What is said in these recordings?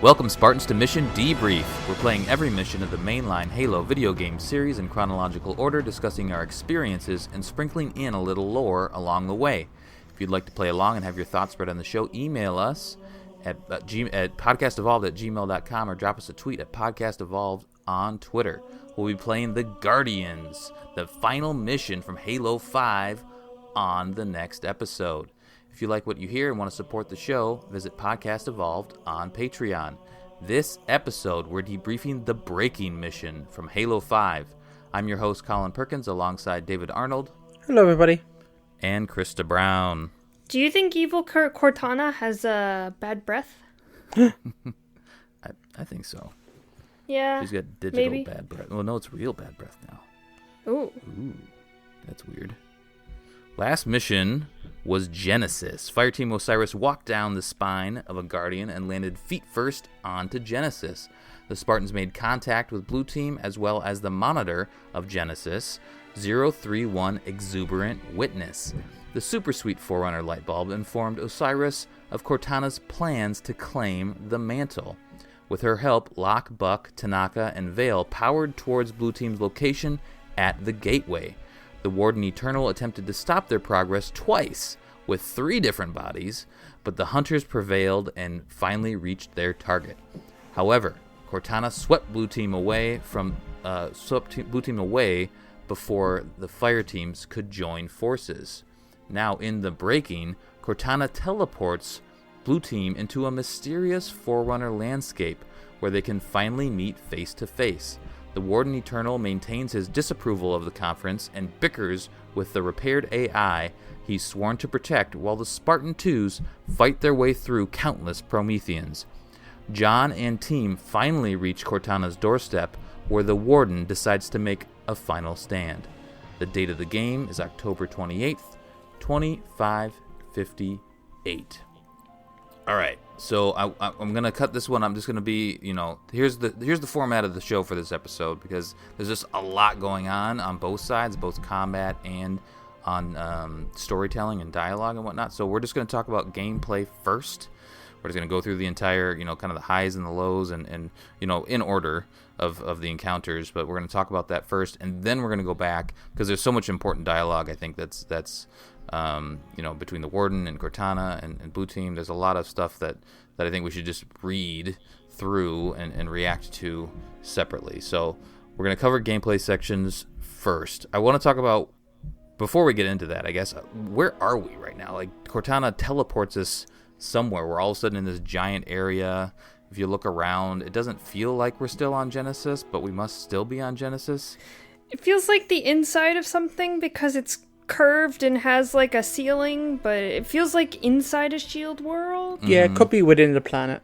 Welcome, Spartans, to Mission Debrief. We're playing every mission of the mainline Halo video game series in chronological order, discussing our experiences and sprinkling in a little lore along the way. If you'd like to play along and have your thoughts spread on the show, email us at podcastevolved@gmail.com or drop us a tweet at podcastevolved on Twitter. We'll be playing the Guardians, the final mission from Halo 5, on the next episode. If you like what you hear and want to support the show, visit Podcast Evolved on Patreon. This episode, we're debriefing the Breaking mission from Halo 5. I'm your host, Colin Perkins, alongside David Arnold. Hello, everybody. And Krista Brown. Do you think evil Cortana has bad breath? I think so. Yeah, she's got digital maybe. Bad breath. Well, no, it's real bad breath now. Ooh, That's weird. Last mission was Genesis. Fireteam Osiris walked down the spine of a Guardian and landed feet first onto Genesis. The Spartans made contact with Blue Team as well as the monitor of Genesis, 031 Exuberant Witness. The super sweet Forerunner light bulb informed Osiris of Cortana's plans to claim the mantle. With her help, Locke, Buck, Tanaka, and Vale powered towards Blue Team's location at the Gateway. The Warden Eternal attempted to stop their progress twice with 3 different bodies, but the hunters prevailed and finally reached their target. However, Cortana swept Blue Team away before the fire teams could join forces. Now in the Breaking, Cortana teleports Blue Team into a mysterious Forerunner landscape where they can finally meet face to face. The Warden Eternal maintains his disapproval of the conference and bickers with the repaired AI he's sworn to protect, while the Spartan 2s fight their way through countless Prometheans. John and team finally reach Cortana's doorstep, where the Warden decides to make a final stand. The date of the game is October 28th, 2558. All right, so I'm gonna cut this one. I'm just gonna be, here's the format of the show for this episode, because there's just a lot going on both sides, both combat and on storytelling and dialogue and whatnot. So we're just gonna talk about gameplay first. We're just gonna go through the entire, kind of the highs and the lows and in order of the encounters. But we're gonna talk about that first, and then we're gonna go back because there's so much important dialogue. I think that's between the Warden and Cortana and Blue Team. There's a lot of stuff that I think we should just read through and react to separately. So we're going to cover gameplay sections first. I want to talk about, before we get into that, I guess, where are we right now? Like, Cortana teleports us somewhere. We're all of a sudden in this giant area. If you look around, it doesn't feel like we're still on Genesis, but we must still be on Genesis. it feels like the inside of something because it's curved and has like a ceiling, but it feels like inside a shield world. Yeah, it could be within the planet.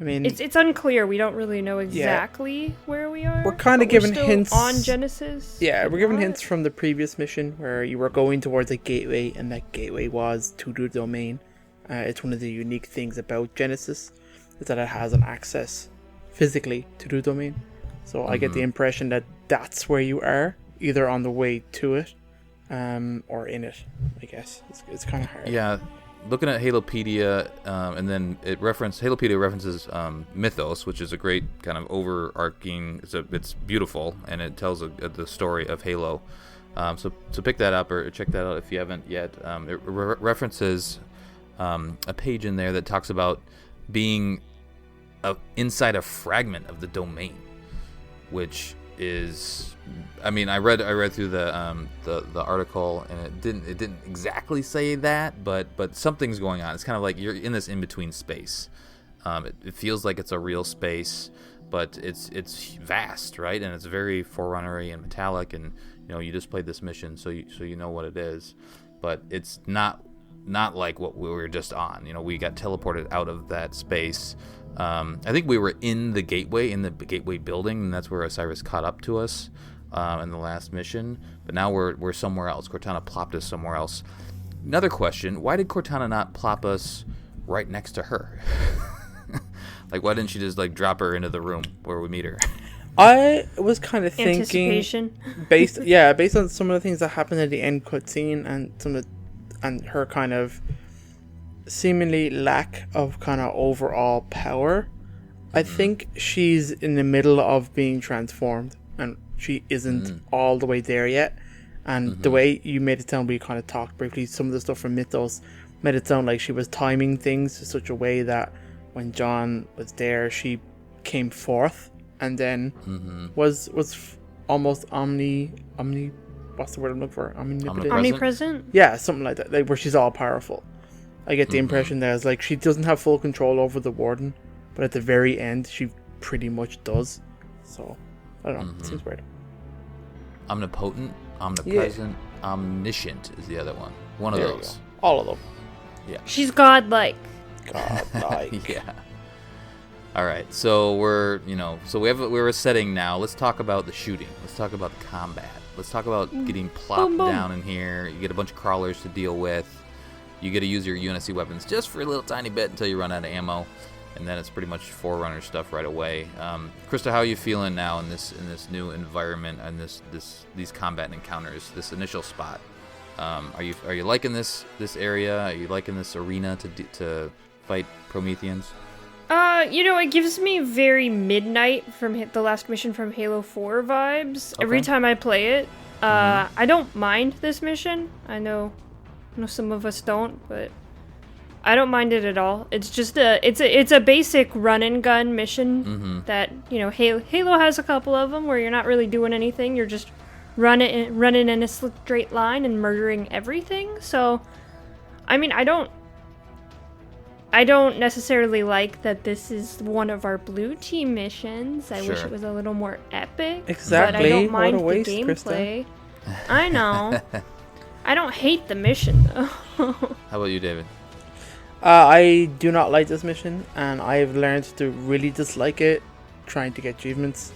I mean, it's unclear. We don't really know exactly where we are. We're kind of given hints on Genesis. Yeah, we're given hints from the previous mission where you were going towards a gateway, and that gateway was to the domain. It's one of the unique things about Genesis is that it has an access physically to the domain. So I get the impression that that's where you are, either on the way to it, or in it. I guess it's kind of hard. Yeah. Looking at Halopedia, and then Halopedia references Mythos, which is a great kind of overarching. It's beautiful, and it tells the story of Halo. So pick that up or check that out if you haven't yet. It references a page in there that talks about being inside a fragment of the domain, which is, I mean, I read through the article, and it didn't exactly say that, but something's going on. It's kind of like you're in this in between space. It feels like it's a real space, but it's vast, right? And it's very Forerunner-y and metallic, and you just played this mission, so you know what it is, but it's not like what we were just on. We got teleported out of that space. I think we were in the gateway building, and that's where Osiris caught up to us in the last mission. But now we're somewhere else. Cortana plopped us somewhere else. Another question: why did Cortana not plop us right next to her? Like, why didn't she just drop her into the room where we meet her? I was kind of thinking, anticipation, based on some of the things that happened at the end cutscene and her kind of seemingly lack of kind of overall power, I think she's in the middle of being transformed, and she isn't all the way there yet. And the way you made it sound, we kind of talked briefly, some of the stuff from Mythos made it sound like she was timing things in such a way that when John was there, she came forth and then was almost what's the word I'm looking for? Omnipresent? Yeah, something like that. Like where she's all powerful. I get the impression that it's like she doesn't have full control over the warden, but at the very end she pretty much does. So I don't know. It seems weird. Omnipotent, omnipresent, omniscient is the other one. One of those. All of them. Yeah. She's godlike. Godlike. Yeah. All right. So we're a setting now. Let's talk about the shooting. Let's talk about the combat. Let's talk about getting plopped down in here. You get a bunch of crawlers to deal with. You get to use your UNSC weapons just for a little tiny bit until you run out of ammo, and then it's pretty much Forerunner stuff right away. Krista, how are you feeling now in this new environment and these combat encounters? This initial spot. Are you liking this area? Are you liking this arena to fight Prometheans? It gives me very Midnight from the last mission from Halo 4 vibes. Okay. Every time I play it, I don't mind this mission. I know some of us don't, but I don't mind it at all. It's just it's a basic run and gun mission that Halo has a couple of them where you're not really doing anything. You're just running in a straight line and murdering everything. So, I mean, I don't necessarily like that this is one of our blue team missions. I wish it was a little more epic. Exactly. But I don't mind what a waste, the gameplay. Krista. I know. I don't hate the mission, though. How about you, David? I do not like this mission, and I've learned to really dislike it trying to get achievements.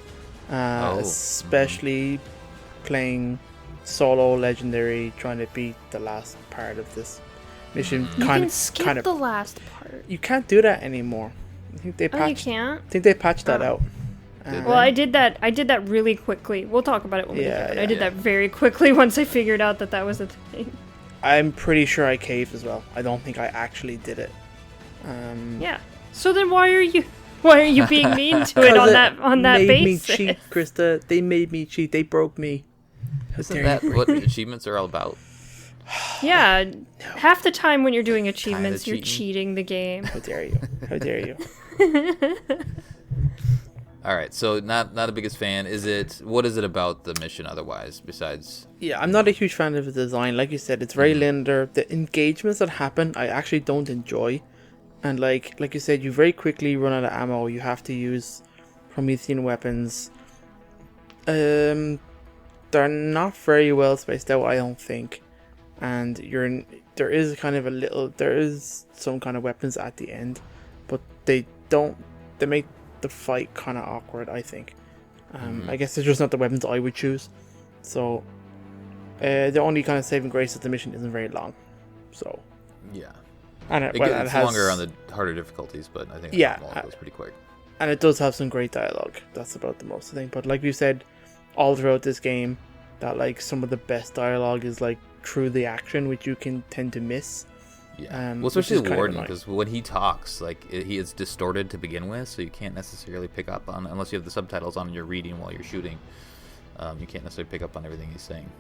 Especially playing solo legendary, trying to beat the last part of this mission. You can skip the last part. You can't do that anymore. I think they patched. You can't? I think they patched that out. Well, I did that really quickly. We'll talk about it when we get there. I did that very quickly once I figured out that was a thing. I'm pretty sure I caved as well. I don't think I actually did it. Yeah. So then why are you being mean to it on that basis? They made me cheat, Krista. They made me cheat. They broke me. Isn't that what achievements are all about? Yeah. Half the time when you're doing achievements, you're cheating the game. How dare you? How dare you? All right, so not the biggest fan. What is it about the mission otherwise besides? Yeah, I'm not a huge fan of the design. Like you said, it's very linear. The engagements that happen, I actually don't enjoy. And like you said, you very quickly run out of ammo. You have to use Promethean weapons. They're not very well spaced out, I don't think. And there is some kind of weapons at the end, but they make the fight kind of awkward, I think. I guess it's just not the weapons I would choose. So the only kind of saving grace is the mission isn't very long. So yeah, and it's longer on the harder difficulties, but I think it goes pretty quick. And it does have some great dialogue. That's about the most, I think. But like we said, all throughout this game, that like some of the best dialogue is like through the action, which you can tend to miss. Yeah, well, especially the warden, because when he talks, like he is distorted to begin with, so you can't necessarily pick up on, unless you have the subtitles on and you're reading while you're shooting. You can't necessarily pick up on everything he's saying.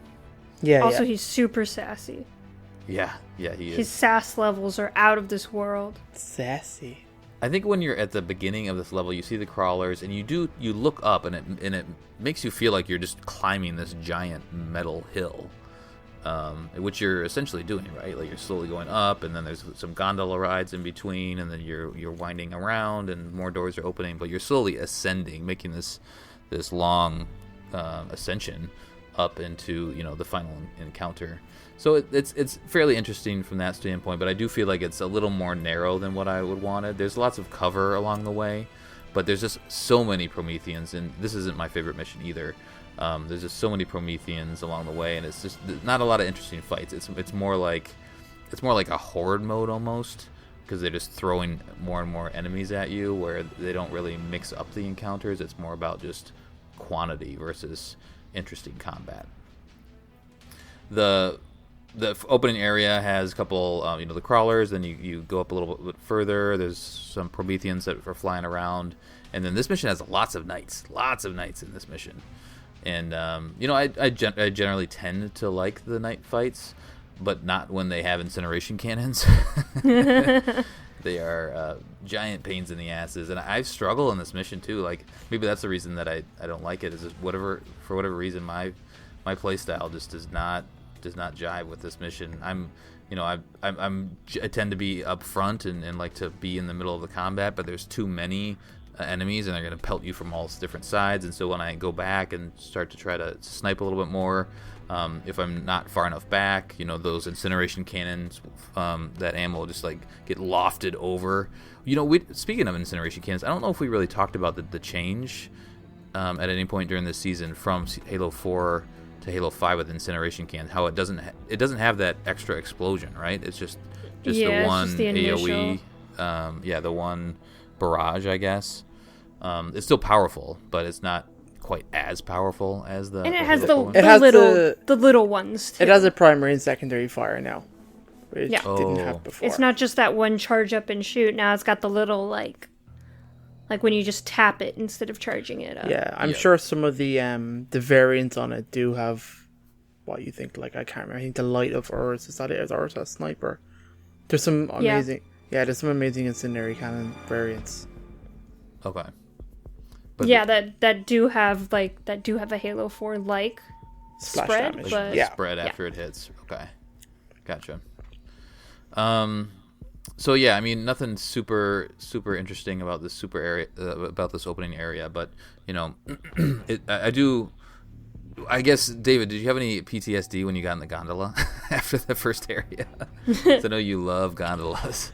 Yeah. Also, he's super sassy. Yeah, he is. His sass levels are out of this world. Sassy. I think when you're at the beginning of this level, you see the crawlers, and you look up, and it makes you feel like you're just climbing this giant metal hill. Which you're essentially doing, right? Like you're slowly going up, and then there's some gondola rides in between, and then you're winding around, and more doors are opening. But you're slowly ascending, making this long ascension up into the final encounter. So it's fairly interesting from that standpoint. But I do feel like it's a little more narrow than what I would wanted. There's lots of cover along the way, but there's just so many Prometheans, and this isn't my favorite mission either. There's just so many Prometheans along the way, and it's just not a lot of interesting fights. It's more like a horde mode almost, because they're just throwing more and more enemies at you, where they don't really mix up the encounters. It's more about just quantity versus interesting combat. The opening area has a couple, the crawlers. Then you go up a little bit further. There's some Prometheans that are flying around, and then this mission has lots of knights in this mission. And I generally tend to like the knight fights, but not when they have incineration cannons. They are giant pains in the asses, and I struggle in this mission too. Like maybe that's the reason that I don't like it. Is just for whatever reason my play style just does not jive with this mission. I tend to be up front and like to be in the middle of the combat, but there's too many enemies and they're going to pelt you from all different sides. And so when I go back and start to try to snipe a little bit more, if I'm not far enough back, those incineration cannons, that ammo will just like get lofted over. Speaking of incineration cannons, I don't know if we really talked about the change at any point during this season from Halo 4 to Halo 5 with incineration cannons. How it doesn't have that extra explosion, right? It's just the one just the AOE, the one barrage, I guess. It's still powerful, but it's not quite as powerful as the. And it has the the little ones too. It has a primary and secondary fire now, which Yeah. didn't have before. It's not just that one charge up and shoot. Now it's got the little like when you just tap it instead of charging it up. Yeah, I'm sure some of the variants on it do have what you think. Like I can't remember. I think the Light of Urs, is that it? Or is that Sniper? There's some amazing. Yeah, there's some amazing incendiary cannon variants. Okay. But that do have a Halo 4 like Splash spread, damage. but Spread after it hits. Okay, gotcha. So yeah, I mean nothing super interesting about this super area, about this opening area, but I do. I guess David, did you have any PTSD when you got in the gondola after the first area? 'Cause I know you love gondolas.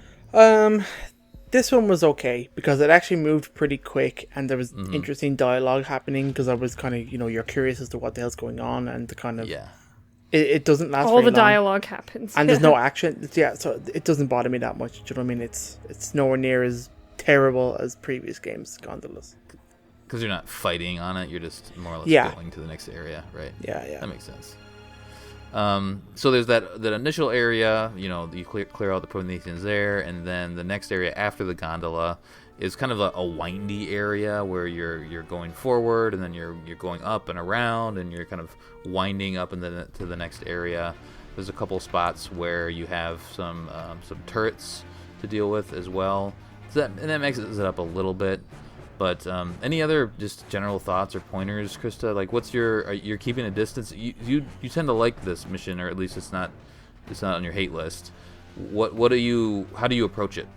This one was okay because it actually moved pretty quick and there was interesting dialogue happening because I was kind of, you're curious as to what the hell's going on and the kind of... Yeah. It doesn't last all very the long. dialogue happens. And there's no action. So it doesn't bother me that much. Do you know what I mean? It's nowhere near as terrible as previous games, gondolas. Because you're not fighting on it, you're just more or less going to the next area, right? Yeah. That makes sense. So there's that initial area, you clear out the Prometheans there, and then the next area after the gondola is kind of a windy area where you're going forward, and then you're going up and around, and you're kind of winding up to the next area. There's a couple spots where you have some turrets to deal with as well. So that mixes it up a little bit. But any other just general thoughts or pointers, Krista? Like, you're keeping a distance. You tend to like this mission, or at least it's not on your hate list. How do you approach it?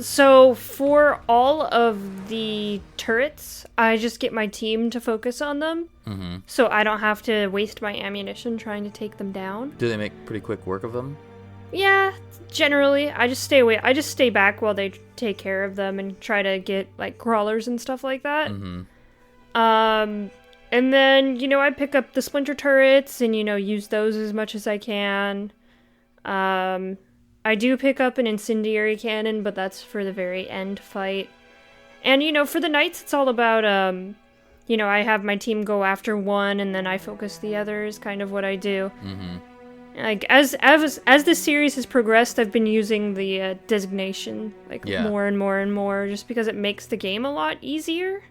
So for all of the turrets, I just get my team to focus on them, so I don't have to waste my ammunition trying to take them down. Do they make pretty quick work of them? Yeah, generally. I just stay away. I just stay back while they take care of them and try to get like crawlers and stuff like that. And then I pick up the splinter turrets and use those as much as I can. I do pick up an incendiary cannon, but that's for the very end fight. And for the knights, it's all about I have my team go after one and then I focus the others. Kind of what I do. Like as this series has progressed, I've been using the designation more and more and more, just because it makes the game a lot easier.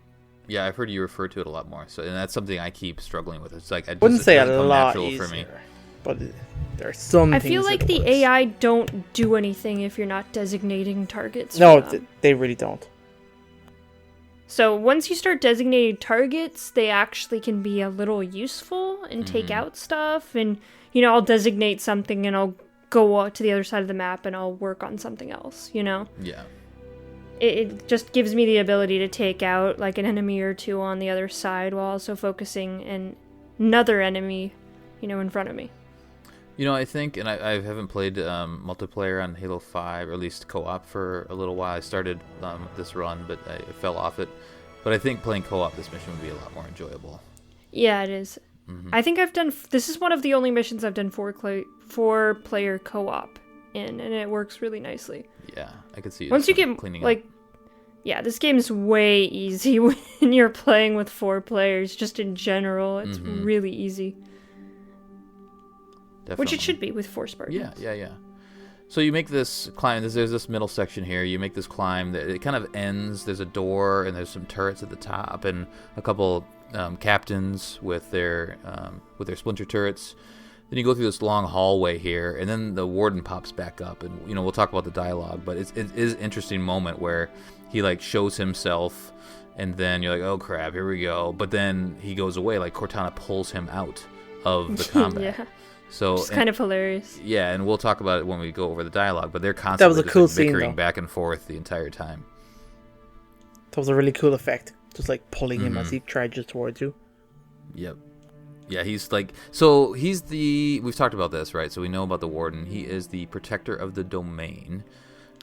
Yeah, I've heard you refer to it a lot more. So, and that's something I keep struggling with. It's like Wouldn't say a lot easier, for me. But there are some. I feel like the AI don't do anything if you're not designating targets. No, they really don't. So once you start designating targets, they actually can be a little useful and take out stuff. And I'll designate something and I'll go to the other side of the map and I'll work on something else. Yeah. It just gives me the ability to take out like an enemy or two on the other side while also focusing another enemy, in front of me. I think, and I haven't played multiplayer on Halo 5, or at least co-op for a little while. I started this run, but I fell off it. But I think playing co-op this mission would be a lot more enjoyable. Yeah, it is. I think this is one of the only missions I've done four-player co-op in, and it works really nicely. Yeah, I could see it. Once you get, cleaning up. Yeah, this game is way easy when you're playing with 4 players, just in general. It's really easy. definitely. Which it should be with 4 Spartans. Yeah. So you make this climb. There's this middle section here. You make this climb. That it kind of ends. There's a door, and there's some turrets at the top, and a couple captains with their splinter turrets. Then you go through this long hallway here, and then the warden pops back up, and we'll talk about the dialogue. But it is an interesting moment where he like shows himself, and then you're like, oh crap, here we go. But then he goes away. Like Cortana pulls him out of the combat. Yeah. So it's kind of hilarious. Yeah, and we'll talk about it when we go over the dialogue. But they're constantly That was a cool scene, bickering though. back and forth the entire time. That was a really cool effect. Just like pulling him as he charges towards you. Yep. Yeah, he's like, so he's we've talked about this, right? So we know about the warden. He is the protector of the domain.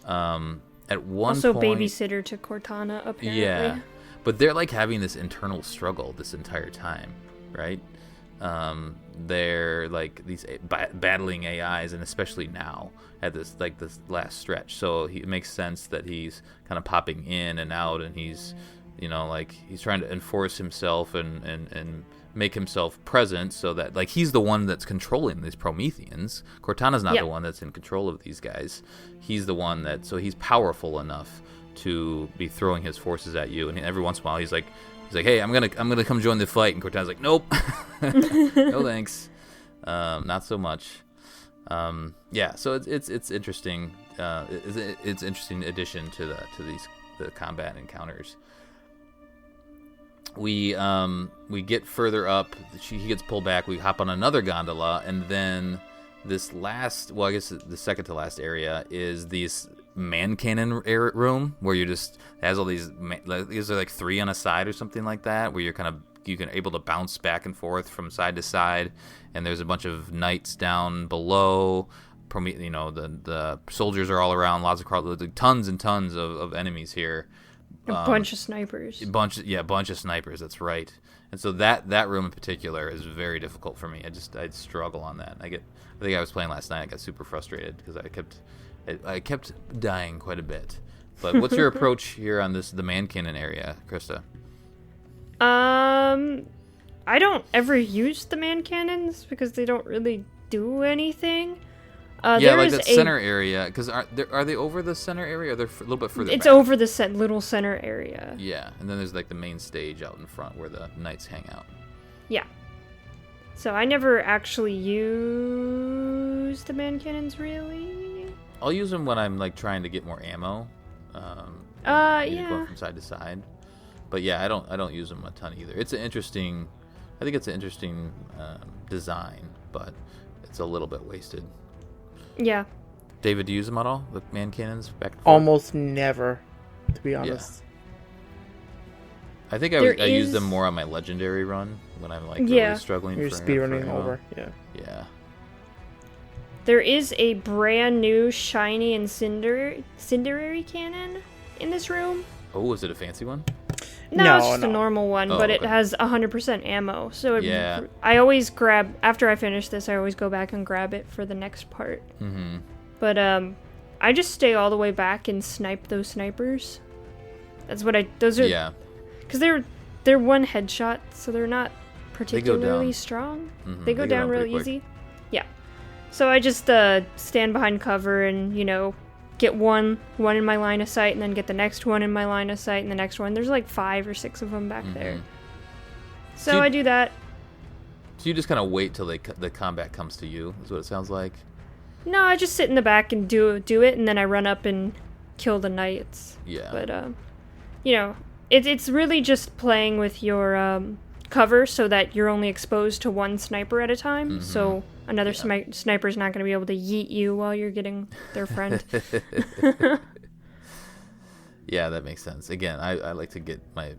At one also point, babysitter to Cortana, apparently. yeah, but they're like having this internal struggle this entire time, right? They're like these battling AIs, and especially now at this last stretch. So it makes sense that he's kind of popping in and out, and he's he's trying to enforce himself and make himself present, so that like he's the one that's controlling these Prometheans. Cortana's not the one that's in control of these guys. He's the one so he's powerful enough to be throwing his forces at you, and every once in a while he's like, hey, I'm gonna come join the fight, and Cortana's like, nope. No thanks, not so much. Yeah, so it's interesting. It's an interesting addition to the combat encounters. We get further up. He gets pulled back. We hop on another gondola, and then this last, well, I guess the second to last area is this man cannon room where it has all these are like 3 on a side or something like that, where you can able to bounce back and forth from side to side, and there's a bunch of knights down below. The soldiers are all around. Tons and tons of enemies here. A bunch of snipers. A bunch of snipers. That's right. And so that room in particular is very difficult for me. I'd struggle on that. I think I was playing last night. I got super frustrated because I kept dying quite a bit. But what's your approach here on the man cannon area, Krista? I don't ever use the man cannons because they don't really do anything. Yeah, like that center area, because are they over the center area, or they're a little bit further back? It's over the little center area. Yeah, and then there's like the main stage out in front where the knights hang out. Yeah. So I never actually use the man cannons, really. I'll use them when I'm like trying to get more ammo. Yeah. Going from side to side. But yeah, I don't use them a ton either. I think it's an interesting design, but it's a little bit wasted. Yeah. David, do you use them at all? The man cannons back and forth? Almost never, to be honest. Yeah. I think I use them more on my legendary run when I'm like really struggling. You're speedrunning over. Yeah. There is a brand new shiny incendiary cannon in this room. Oh, is it a fancy one? No, it's just a normal one, but it has 100% ammo. So I always grab, after I finish this, I always go back and grab it for the next part. Mm-hmm. But I just stay all the way back and snipe those snipers. Because they're one headshot, so they're not particularly strong. Mm-hmm. They go down real easy. Yeah. So I just stand behind cover and, get one in my line of sight, and then get the next one in my line of sight, and the next one. There's like 5 or 6 of them back there. So I do that. So you just kind of wait till the combat comes to you, is what it sounds like? No, I just sit in the back and do it, and then I run up and kill the knights. Yeah. But, it's really just playing with your cover so that you're only exposed to one sniper at a time. Mm-hmm. So another sniper's not going to be able to yeet you while you're getting their friend. Yeah, that makes sense. Again, I like to get my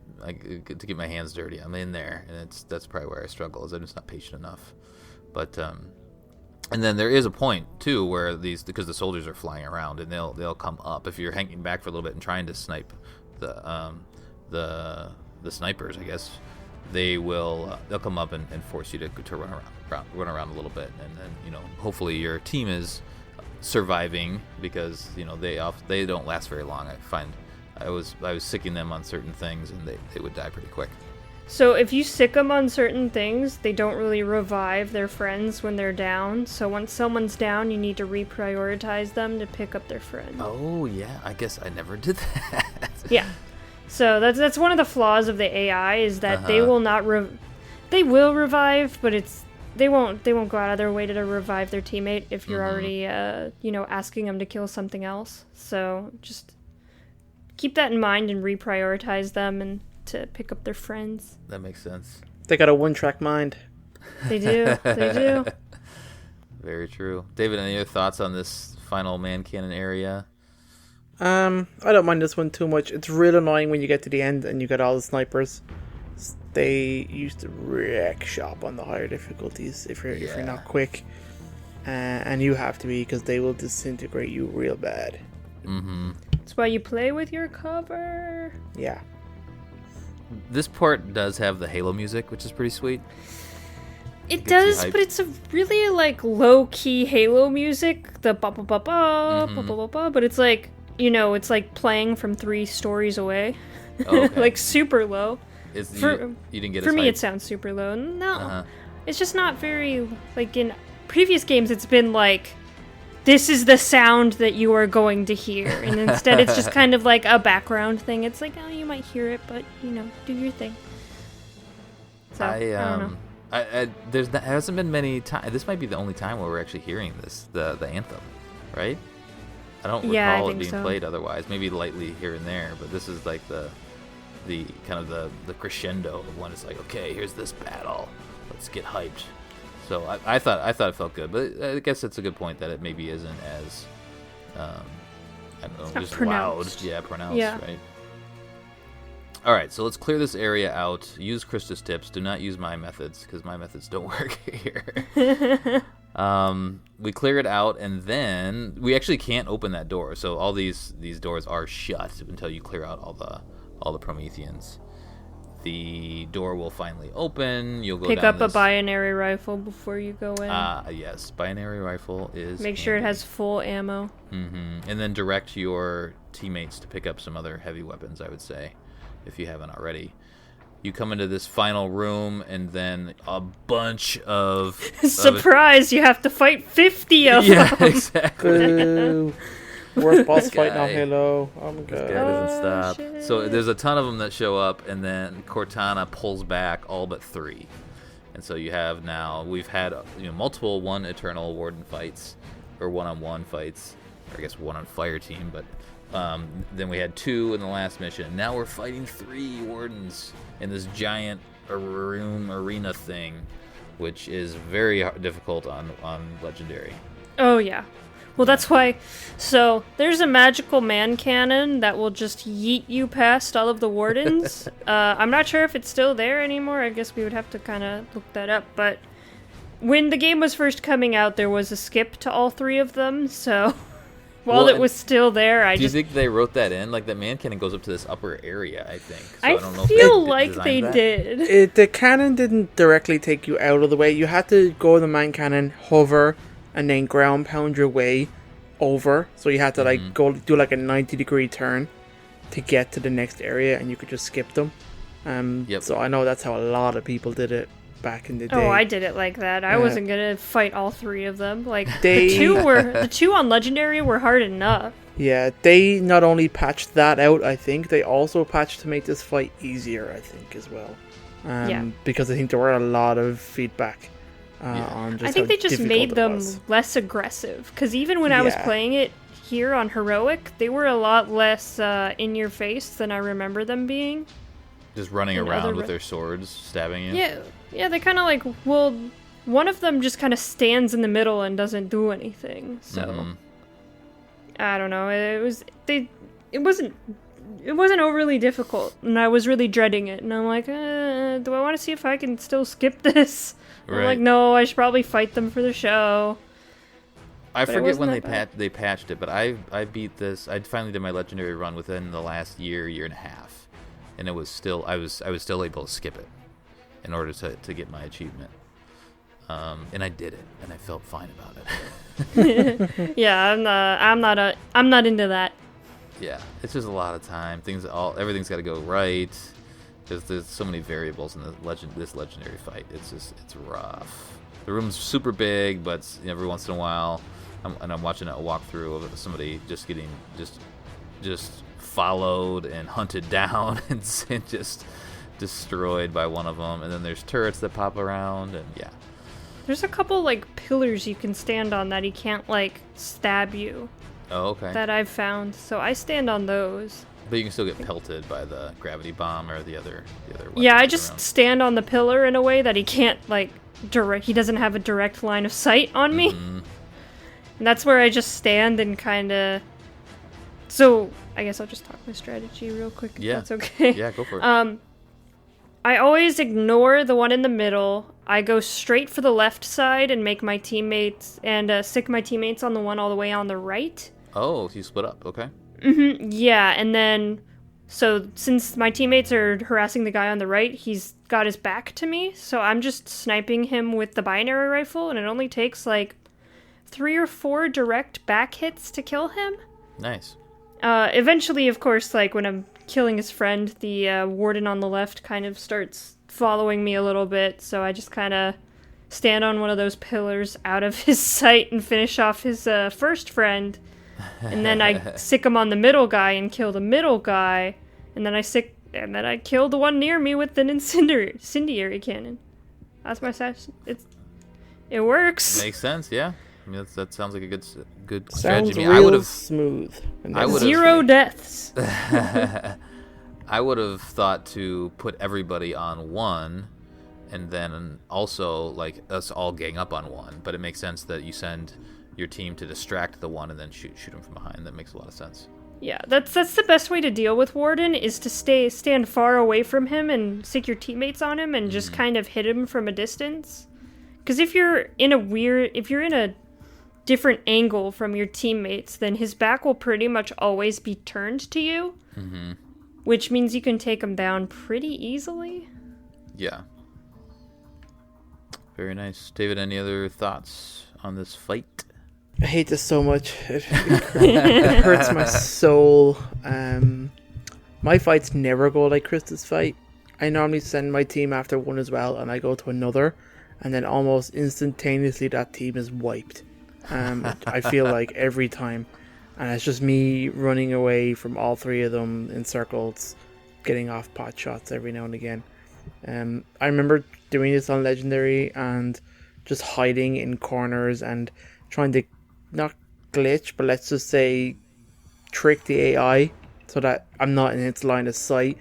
hands dirty. I'm in there, and that's probably where I struggle, is I'm just not patient enough. But and then there is a point too where because the soldiers are flying around, and they'll come up if you're hanging back for a little bit and trying to snipe the snipers, I guess. They'll come up and force you to run around a little bit, and then hopefully your team is surviving, because they don't last very long. I find I was sicking them on certain things, and they would die pretty quick. So if you sick them on certain things, they don't really revive their friends when they're down. So once someone's down, you need to reprioritize them to pick up their friend. Oh, yeah. I guess I never did that. Yeah. So that's one of the flaws of the AI is that they will not they will revive, but they won't go out of their way to revive their teammate if you're already asking them to kill something else. So just keep that in mind and reprioritize them and to pick up their friends. That makes sense. They got a one-track mind. They do. They do. Very true. David, any other thoughts on this final man cannon area? I don't mind this one too much. It's real annoying when you get to the end and you got all the snipers. They used to wreck shop on the higher difficulties if you're not quick, and you have to be because they will disintegrate you real bad. Mm-hmm. That's why you play with your cover. Yeah. This part does have the Halo music, which is pretty sweet. It does, but it's a really like low key Halo music. The ba ba ba ba ba ba ba, but it's like it's like playing from 3 stories away, like super low. You didn't get for me. It sounds super low. No, it's just not very like in previous games. It's been like this is the sound that you are going to hear, and instead it's just kind of like a background thing. It's like you might hear it, but do your thing. So I don't know. There hasn't been many times. This might be the only time where we're actually hearing the anthem, right? I don't recall it being played otherwise. Maybe lightly here and there, but this is like the kind of the crescendo of when it's like, okay, here's this battle, let's get hyped. So I thought it felt good, but I guess it's a good point that it maybe isn't as I don't know, just pronounced. Loud, pronounced, right? All right, so let's clear this area out. Use Krista's tips. Do not use my methods because my methods don't work here. We clear it out, and then we actually can't open that door. So all these doors are shut until you clear out all the Prometheans. The door will finally open. You'll go pick down up a binary rifle before you go in. Yes, binary rifle is. Make sure it has full ammo. Mm-hmm. And then direct your teammates to pick up some other heavy weapons, I would say, if you haven't already. You come into this final room, and then a bunch of surprise! You have to fight 50 of them. Yeah, exactly. Worst boss fight in Halo. Oh my god. This guy doesn't stop. Shit. So there's a ton of them that show up, and then Cortana pulls back all but 3. And so we've had multiple one Eternal Warden fights, or one-on-one fights, or I guess one on Fire Team, but then we had 2 in the last mission. Now we're fighting 3 Wardens in this giant room arena thing, which is very difficult on Legendary. Oh yeah. Well, that's why. So there's a magical man cannon that will just yeet you past all of the wardens. I'm not sure if it's still there anymore. I guess we would have to kind of look that up. But when the game was first coming out, there was a skip to all 3 of them. So while it was still there, do you think they wrote that in? Like the man cannon goes up to this upper area, I think. So I don't know feel like they did. The cannon didn't directly take you out of the way. You had to go to the man cannon, hover, and then ground pound your way over. So you had to go do like a 90-degree turn to get to the next area, and you could just skip them. So I know that's how a lot of people did it back in the day. Oh, I did it like that. I wasn't gonna fight all 3 of them. Like the 2 on Legendary were hard enough. Yeah, they not only patched that out, I think they also patched to make this fight easier, I think, as well. Because I think there were a lot of feedback. I think they just made them less aggressive, because even when I was playing it here on Heroic, they were a lot less in your face than I remember them being. Just running around with their swords, stabbing you? Yeah, they kind of like, one of them just kind of stands in the middle and doesn't do anything, so... I don't know, it wasn't overly difficult, and I was really dreading it, and I'm like, do I want to see if I can still skip this? Right. I'm like, no, I should probably fight them for the show. I forget when they patched it, but I beat this. I finally did my Legendary run within the last year and a half, and it was still I was still able to skip it in order to get my achievement. And I did it, and I felt fine about it. Yeah, I'm not into that. Yeah, it's just a lot of time. Everything's got to go right. because there's so many variables in this legendary fight. It's rough. The room's super big, but every once in a while, I'm watching a walkthrough of somebody just getting just followed and hunted down and just destroyed by one of them. And then there's turrets that pop around, and yeah. There's a couple like pillars you can stand on that he can't like stab you. Oh, okay. That I've found, so I stand on those. But you can still get pelted by the gravity bomb or the other. Yeah, I just stand on the pillar in a way that he can't like direct. He doesn't have a direct line of sight on me, and that's where I just stand and kind of. So I guess I'll just talk my strategy real quick. If that's okay. Yeah, go for it. I always ignore the one in the middle. I go straight for the left side and make my teammates and stick my teammates on the one all the way on the right. Oh, you split up. Okay. Yeah, and then so since my teammates are harassing the guy on the right, he's got his back to me, so I'm just sniping him with the binary rifle, and it only takes like 3 or 4 direct back hits to kill him. Nice. Eventually, of course, like when I'm killing his friend, the warden on the left kind of starts following me a little bit, so I just kind of stand on one of those pillars out of his sight and finish off his first friend. And then I sick him on the middle guy and kill the middle guy, and then I kill the one near me with an incendiary cannon. That's my session. It works. Makes sense, yeah. I mean, that sounds like a good Sounds strategy. real smooth. Zero deaths. I would have thought to put everybody on one, and then also like us all gang up on one. But it makes sense that you send your team to distract the one and then shoot him from behind. That makes a lot of sense. Yeah, that's the best way to deal with Warden, is to stand far away from him and stick your teammates on him and just kind of hit him from a distance. Because if you're in a different angle from your teammates, then his back will pretty much always be turned to you, which means you can take him down pretty easily. Yeah. Very nice. David, any other thoughts on this fight? I hate this so much. It hurts my soul. My fights never go like Krista's fight. I normally send my team after one as well, and I go to another, and then almost instantaneously that team is wiped. I feel like every time. And it's just me running away from all 3 of them in circles, getting off pot shots every now and again. I remember doing this on Legendary and just hiding in corners and trying to not glitch, but let's just say trick the AI so that I'm not in its line of sight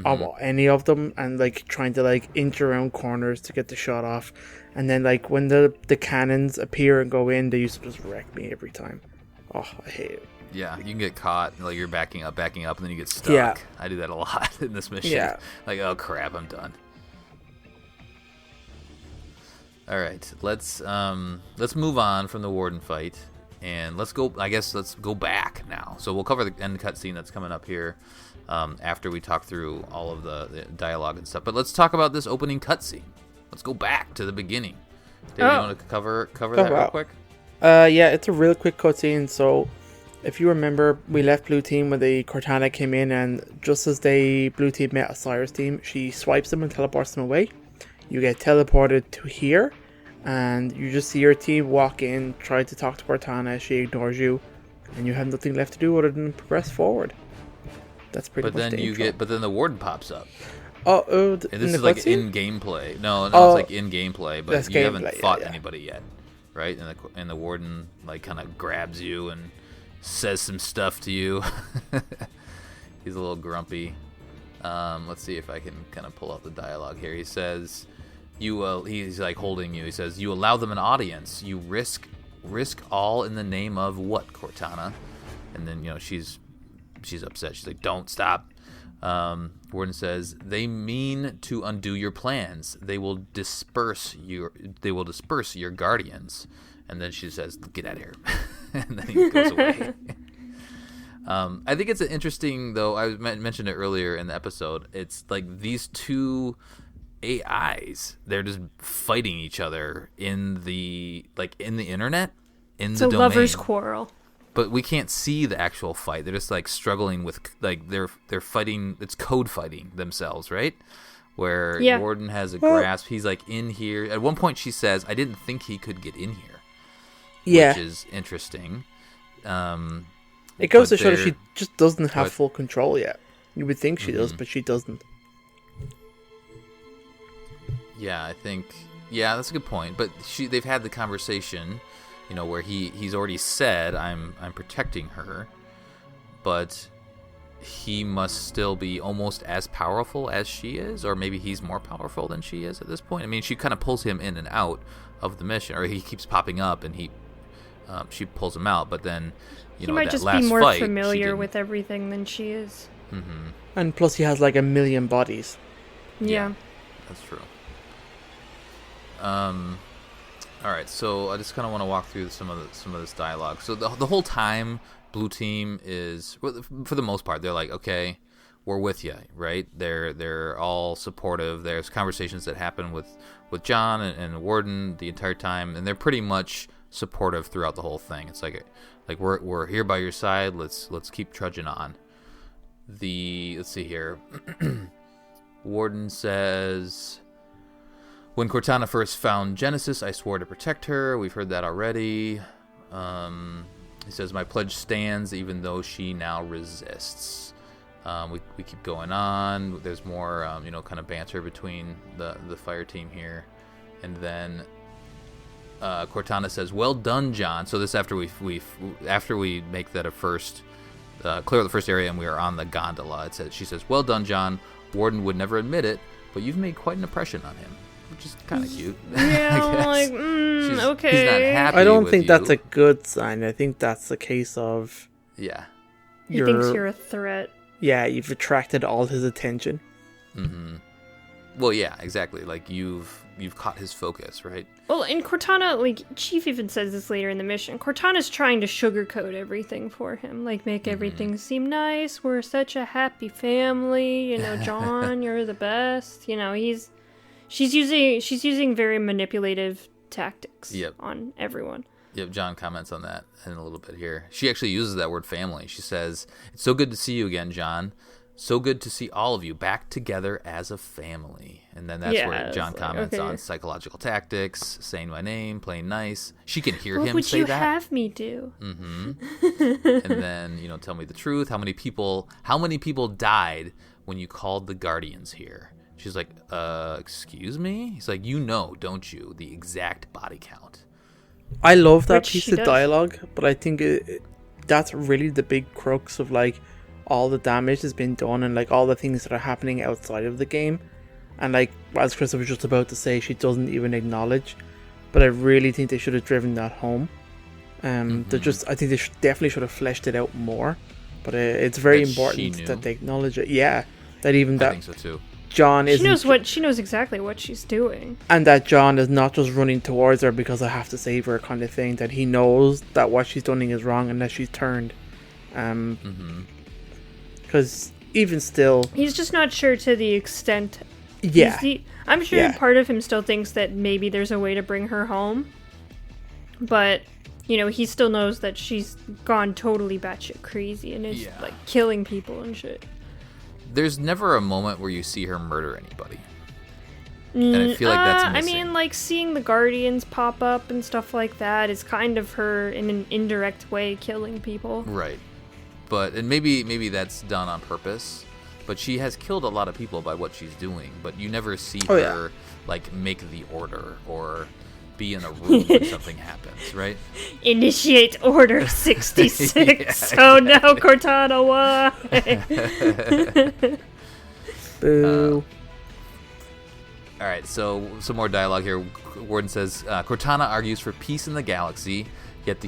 of any of them, and like trying to like inch around corners to get the shot off. And then like when the cannons appear and go in, they used to just wreck me every time. Oh, I hate it. Yeah, you can get caught, like you're backing up, and then you get stuck. Yeah. I do that a lot in this mission. Yeah. Like, oh crap, I'm done. All right, let's move on from the Warden fight, and let's go back now. So we'll cover the end cutscene that's coming up here after we talk through all of the dialogue and stuff. But let's talk about this opening cutscene. Let's go back to the beginning. David, you want to cover that real quick? Yeah, it's a real quick cutscene. So if you remember, we left Blue Team when the Cortana came in, and just as Blue Team met Osiris Team, she swipes them and teleports them away. You get teleported to here, and you just see your team walk in, try to talk to Cortana, she ignores you, and you have nothing left to do other than progress forward. That's pretty much the intro. But then the Warden pops up. And this is like in gameplay. No, it's like in gameplay, but you haven't fought anybody yet, right? And the Warden like kind of grabs you and says some stuff to you. He's a little grumpy. Let's see if I can kind of pull out the dialogue here. He says, he's like holding you. He says, "You allow them an audience. You risk all in the name of what, Cortana?" And then she's upset. She's like, "Don't stop." Warden says, "They mean to undo your plans. They will disperse your guardians." And then she says, "Get out of here." And then he goes away. I think it's an interesting, though. I mentioned it earlier in the episode. It's like these two AIs. They're just fighting each other in the internet, in the domain. It's a lover's quarrel. but we can't see the actual fight. They're just like struggling with like they're fighting. It's code fighting themselves, right? Where Warden has a grasp. He's like in here. At one point, she says, "I didn't think he could get in here," which is interesting. It goes to show that she just doesn't have full control yet. You would think she does, but she doesn't. Yeah, I think. Yeah, that's a good point. But they've had the conversation, where he's already said, "I'm protecting her," but he must still be almost as powerful as she is, or maybe he's more powerful than she is at this point. I mean, she kind of pulls him in and out of the mission, or he keeps popping up, and she pulls him out. But then, he might just be more familiar with everything than she is. Mm-hmm. And plus, he has like 1 million bodies. Yeah, that's true. All right, so I just kind of want to walk through some of this dialogue. So the whole time, Blue Team is, for the most part, they're like, okay, we're with you, right? They're all supportive. There's conversations that happen with John and Warden the entire time, and they're pretty much supportive throughout the whole thing. It's like we're here by your side. Let's keep trudging on. Let's see here. Warden says, when Cortana first found Genesis, I swore to protect her. We've heard that already. He says, my pledge stands even though she now resists. We keep going on. There's more, kind of banter between the fire team here. And then Cortana says, well done, John. So this after we make that a first, clear the first area and we are on the gondola. She says, well done, John. Warden would never admit it, but you've made quite an impression on him. Which is kind of cute. Yeah, okay. He's not happy. I don't think that's a good sign. I think that's a case of... Yeah. He thinks you're a threat. Yeah, you've attracted all his attention. Mm-hmm. Well, yeah, exactly. Like, you've caught his focus, right? Well, and Cortana, like, Chief even says this later in the mission, Cortana's trying to sugarcoat everything for him. Like, make everything seem nice. We're such a happy family. John, you're the best. She's using very manipulative tactics on everyone. Yep, John comments on that in a little bit here. She actually uses that word family. She says, it's so good to see you again, John. So good to see all of you back together as a family. And then that's where John comments on psychological tactics, saying my name, playing nice. She can hear him say that. What would you have me do? Mm-hmm. And then, tell me the truth. How many people died when you called the Guardians here? She's like, excuse me? He's like, don't you? The exact body count. I love that piece of dialogue, but I think that's really the big crux of, like, all the damage has been done and, like, all the things that are happening outside of the game. And, like, as Chris was just about to say, she doesn't even acknowledge. But I really think they should have driven that home. I think they definitely should have fleshed it out more. But it's very important that they acknowledge it. Yeah, that even that... I think so, too. John isn't... She knows exactly what she's doing. And that John is not just running towards her because I have to save her kind of thing. That he knows that what she's doing is wrong and that she's turned. Because even still... He's just not sure to the extent... Yeah. I'm sure part of him still thinks that maybe there's a way to bring her home. But, he still knows that she's gone totally batshit crazy and is, like, killing people and shit. There's never a moment where you see her murder anybody. And I feel like that's missing. I mean, like, seeing the Guardians pop up and stuff like that is kind of her, in an indirect way, killing people. Right. And maybe that's done on purpose. But she has killed a lot of people by what she's doing. But you never see her, like, make the order or be in a room when something happens, right? Initiate Order 66. Oh no, Cortana, why? Boo. All right, so some more dialogue here. Warden says, Cortana argues for peace in the galaxy, yet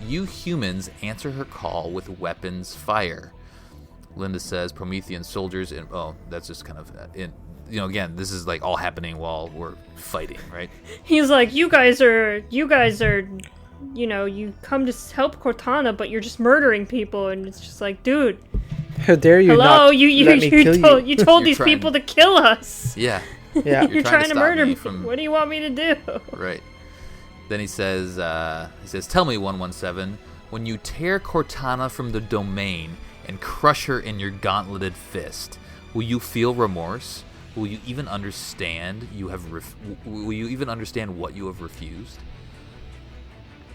you humans answer her call with weapons fire. Linda says, Promethean soldiers that's just kind of again, this is like all happening while we're fighting, right? He's like, you guys are, you come to help Cortana, but you're just murdering people, and it's just like, dude, how dare you? Hello, you told these people to kill us. Yeah, yeah. You're trying to murder me. What do you want me to do? Right. Then he says, tell me, 117, when you tear Cortana from the domain and crush her in your gauntleted fist, will you feel remorse? Will you even understand will you even understand what you have refused?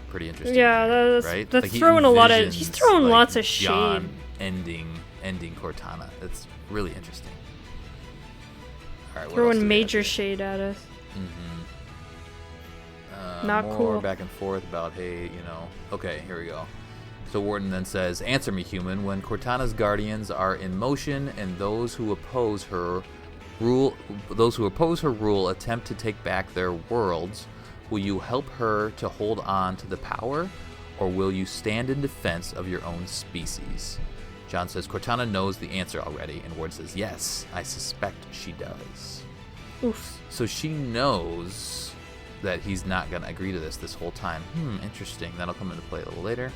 Pretty interesting. Yeah, right? That's like throwing a lot of. He's throwing like lots of shade. John ending Cortana. That's really interesting. All right, Throwing major shade at us. Not more cool. Back and forth about, hey, Okay, here we go. So Warden then says, "Answer me, human. When Cortana's guardians are in motion and those who oppose her rule attempt to take back their worlds, will you help her to hold on to the power, or will you stand in defense of your own species?" John says, "Cortana knows the answer already," and Ward says, "Yes, I suspect she does." Oof. So she knows that he's not going to agree to this whole time. Interesting. That'll come into play a little later.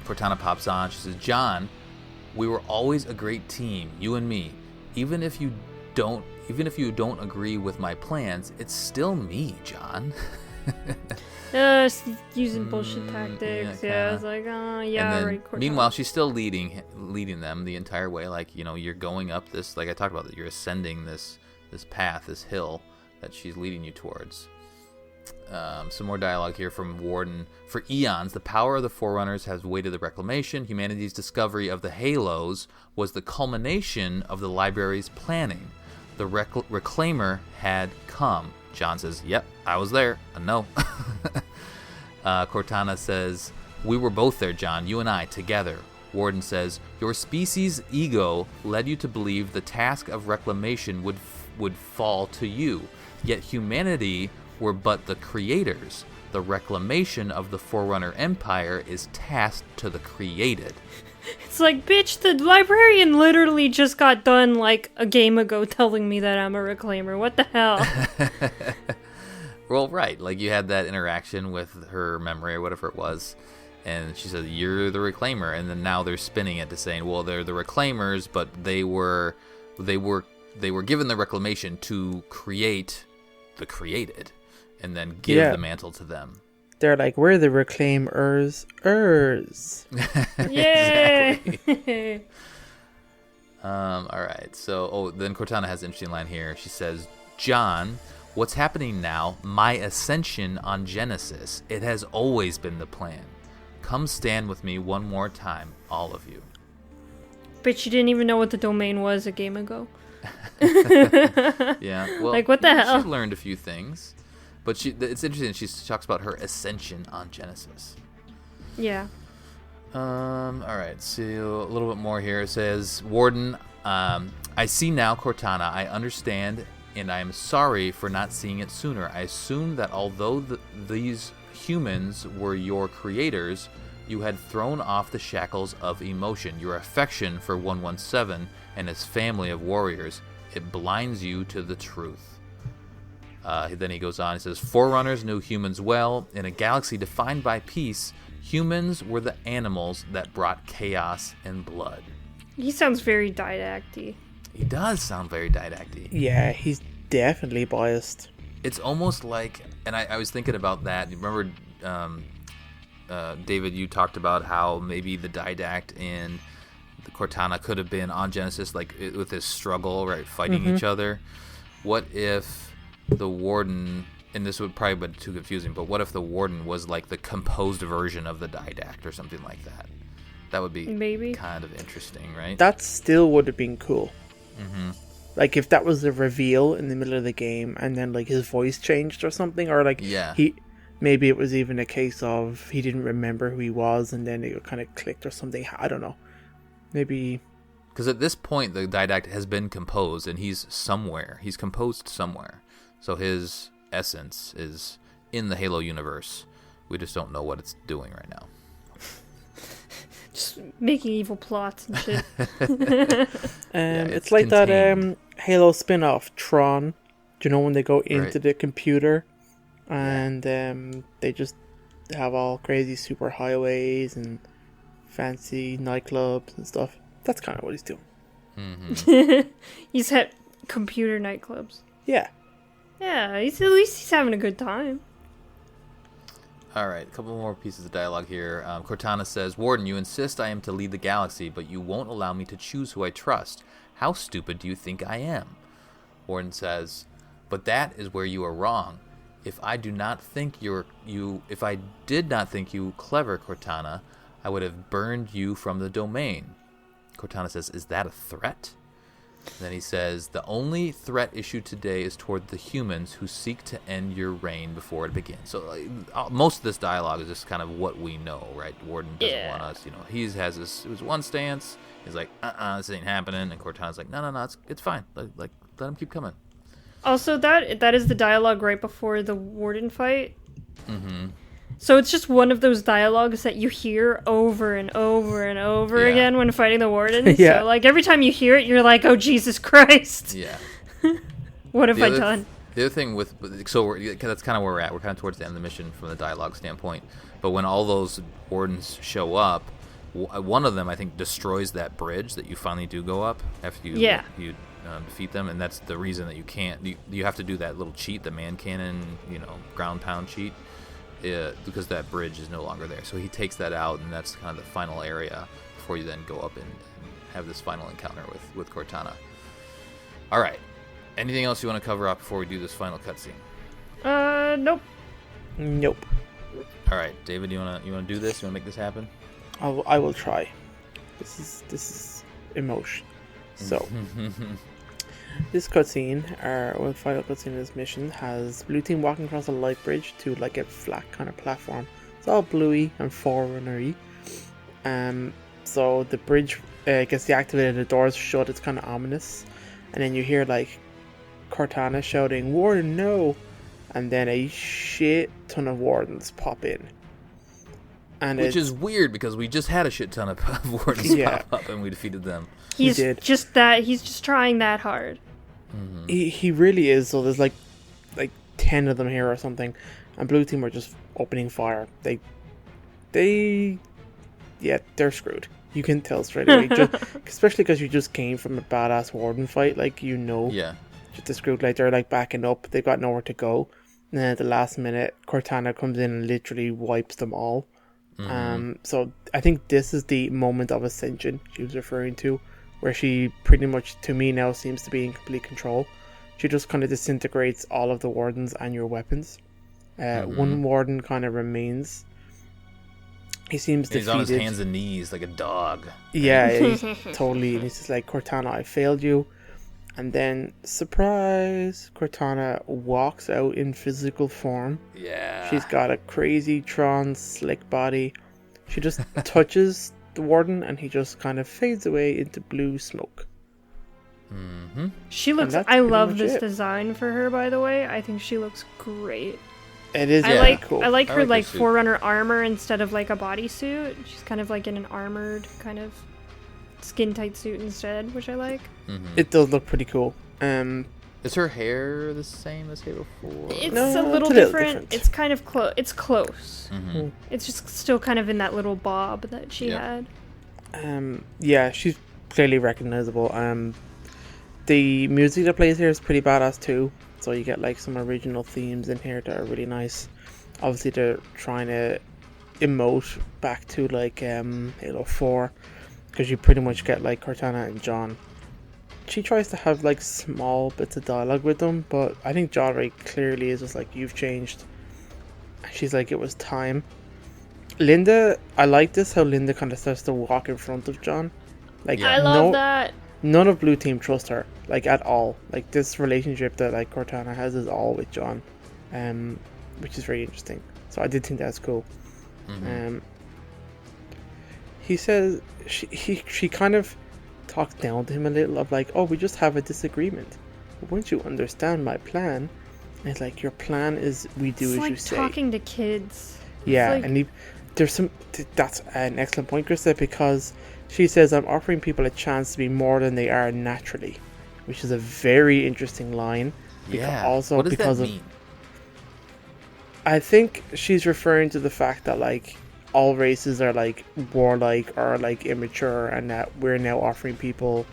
Cortana pops on. She says, "John, we were always a great team, you and me. Even if you don't agree with my plans, it's still me, John." Using bullshit tactics. Yeah, it's like, yeah, right. Meanwhile, she's still leading them the entire way. Like, you're going up this, like I talked about, that you're ascending this path, this hill that she's leading you towards. Some more dialogue here from Warden. "For eons, the power of the Forerunners has weighted the Reclamation. Humanity's discovery of the Halos was the culmination of the library's planning. The Reclaimer had come." John says, "Yep, I was there. I know." Cortana says, "We were both there, John, you and I, together." Warden says, "Your species' ego led you to believe the task of reclamation would fall to you. Yet humanity were but the creators. The reclamation of the Forerunner Empire is tasked to the created." It's like, bitch, the librarian literally just got done like a game ago telling me that I'm a reclaimer. What the hell? Well, right. Like, you had that interaction with her memory or whatever it was, and she said, "You're the reclaimer," and then now they're spinning it to saying, well, they're the reclaimers, but they were given the reclamation to create the created, and then give the mantle to them. They're like, we're the reclaimers. Yay! Exactly. All right. So, then Cortana has an interesting line here. She says, "John, what's happening now? My ascension on Genesis. It has always been the plan. Come stand with me one more time, all of you." But you didn't even know what the domain was a game ago. Yeah. Well, like, what the hell? She learned a few things. But it's interesting. She talks about her ascension on Genesis. Yeah. All right. So a little bit more here. It says, "Warden, I see now, Cortana. I understand, and I am sorry for not seeing it sooner. I assumed that although these humans were your creators, you had thrown off the shackles of emotion. Your affection for 117 and his family of warriors, it blinds you to the truth." Then he goes on, he says, "Forerunners knew humans well. In a galaxy defined by peace, humans were the animals that brought chaos and blood." He sounds very didactic. He does sound very didactic. Yeah, he's definitely biased. It's almost like, and I was thinking about that. You remember, David, you talked about how maybe the didact in the Cortana could have been on Genesis, like with this struggle, right, fighting each other. What if the Warden, and this would probably be too confusing, but what if the Warden was like the composed version of the didact or something like that? That would be maybe kind of interesting, right? That still would have been cool. Like, if that was the reveal in the middle of the game and then like his voice changed or something, or like maybe it was even a case of he didn't remember who he was and then it kind of clicked or something. I don't know. Maybe because at this point the didact has been composed and he's composed somewhere. So his essence is in the Halo universe. We just don't know what it's doing right now. Just making evil plots and shit. It's like contained. That Halo spin-off, Tron. Do you know when they go into the computer and they just have all crazy super highways and fancy nightclubs and stuff? That's kind of what he's doing. He's at computer nightclubs. Yeah. Yeah, at least he's having a good time. All right, a couple more pieces of dialogue here. Cortana says, Warden, you insist I am to lead the galaxy, but you won't allow me to choose who I trust. How stupid do you think I am? Warden says, but that is where you are wrong. If I did not think you clever, Cortana, I would have burned you from the domain. Cortana says, is that a threat? Then he says, the only threat issued today is toward the humans who seek to end your reign before it begins. So most of this dialogue is just kind of what we know, right? Warden doesn't want us, he has his one stance. He's like, this ain't happening. And Cortana's like, no, it's fine. Let him keep coming. Also, that is the dialogue right before the Warden fight. Mm-hmm. So it's just one of those dialogues that you hear over and over and over again when fighting the Warden. Yeah. So, every time you hear it, you're like, oh, Jesus Christ. Yeah. What have I done? The other thing that's kind of where we're at. We're kind of towards the end of the mission from the dialogue standpoint. But when all those Wardens show up, one of them, I think, destroys that bridge that you finally do go up after you defeat them. And that's the reason that you can't. You have to do that little cheat, the man cannon, ground pound cheat. Because that bridge is no longer there. So he takes that out, and that's kind of the final area before you then go up and have this final encounter with Cortana. All right. Anything else you want to cover up before we do this final cutscene? Nope. All right, David, you wanna do this? You wanna make this happen? I will try. This is emotion. So this cutscene, or final cutscene of this mission, has blue team walking across a light bridge to a flat kind of platform. It's all bluey and forerunner-y. So the bridge gets deactivated, the doors shut. It's kind of ominous, and then you hear Cortana shouting, "Warden, no!" And then a shit ton of Wardens pop in. Which is weird because we just had a shit ton of Wardens pop up and we defeated them. He's just trying that hard. Mm-hmm. He really is. So there's like 10 of them here or something, and blue team are just opening fire. They're screwed. You can tell straight away, especially because you just came from a badass Warden fight. They're screwed. They're backing up. They've got nowhere to go. And then at the last minute, Cortana comes in and literally wipes them all. Mm-hmm. So I think this is the moment of ascension she was referring to, where she pretty much, to me now, seems to be in complete control. She just kind of disintegrates all of the Wardens and your weapons. One Warden kind of remains. He seems defeated. He's on his hands and knees like a dog. Yeah, he's totally. And he's just like, Cortana, I failed you. And then, surprise, Cortana walks out in physical form. Yeah. She's got a crazy Tron slick body. She just touches the Warden and he just kind of fades away into blue smoke. Mm-hmm. She looks... I love this design for her, by the way. I think she looks great. It is cool. I like her Forerunner armor instead of a bodysuit. She's kind of in an armored kind of skin tight suit instead, which I like. Mm-hmm. It does look pretty cool. Is her hair the same as Halo 4? It's a little different. It's kind of close. It's close. Mm-hmm. It's just still kind of in that little bob that she had. Yeah, she's clearly recognizable. The music that plays here is pretty badass too. So you get some original themes in here that are really nice. Obviously they're trying to emote back to Halo 4, because you pretty much get Cortana and John. She tries to have small bits of dialogue with them, but I think John very clearly is just you've changed. She's like, it was time. Linda, I like this, how Linda kind of starts to walk in front of John. I love that. None of Blue Team trust her, at all. This relationship that Cortana has is all with John, which is very interesting. So I did think that's cool. Mm-hmm. He says she kind of talks down to him a little of oh, we just have a disagreement. But once you understand my plan, and it's your plan is we do as you say. It's talking to kids. Yeah, and there's some. That's an excellent point, Krista, because she says, I'm offering people a chance to be more than they are naturally, which is a very interesting line. Yeah. Also, what does because that mean? I think she's referring to the fact that all races are warlike or immature, and that we're now offering people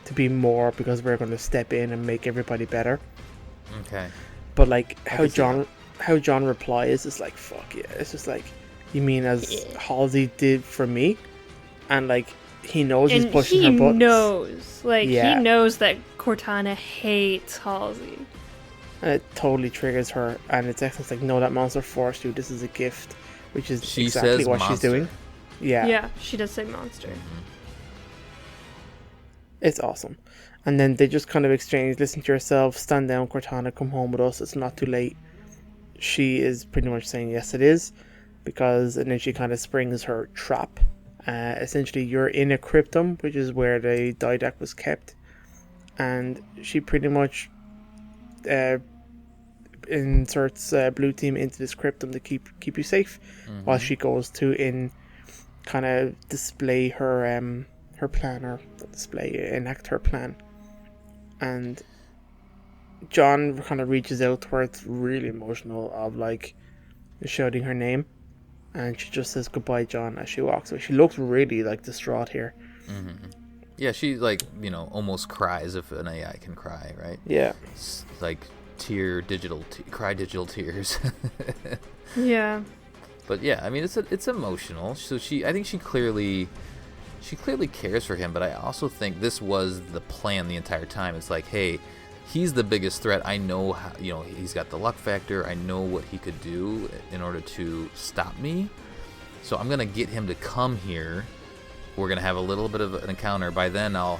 to be more because we're going to step in and make everybody better. Okay. But how how John replies is like, fuck yeah. It's just like, you mean as Halsey did for me? And like, he knows he's pushing her buttons. He knows that Cortana hates Halsey. And it totally triggers her. And it's like, no, that monster forced you. This is a gift. Which is exactly what she's doing. Yeah. Yeah, she does say monster. Mm-hmm. It's awesome. And then they just kind of exchange, listen to yourself, stand down, Cortana, come home with us, it's not too late. She is pretty much saying, yes, it is. And then she kind of springs her trap. Essentially, you're in a cryptum, which is where the Didac was kept. And she pretty much inserts Blue Team into this cryptum to keep you safe, while she goes to kind of display her plan, or enact her plan. And John kind of reaches out to her. It's really emotional, of like shouting her name, and she just says goodbye, John, as she walks away. She looks really like distraught here. Mm-hmm. Yeah, she like almost cries if an AI can cry, right? Yeah, it's like cry digital tears. Yeah. But yeah, I mean it's emotional. So I think she clearly cares for him, but I also think this was the plan the entire time. It's like, hey, he's the biggest threat. I know how, he's got the luck factor. I know what he could do in order to stop me. So I'm going to get him to come here. We're going to have a little bit of an encounter. By then I'll,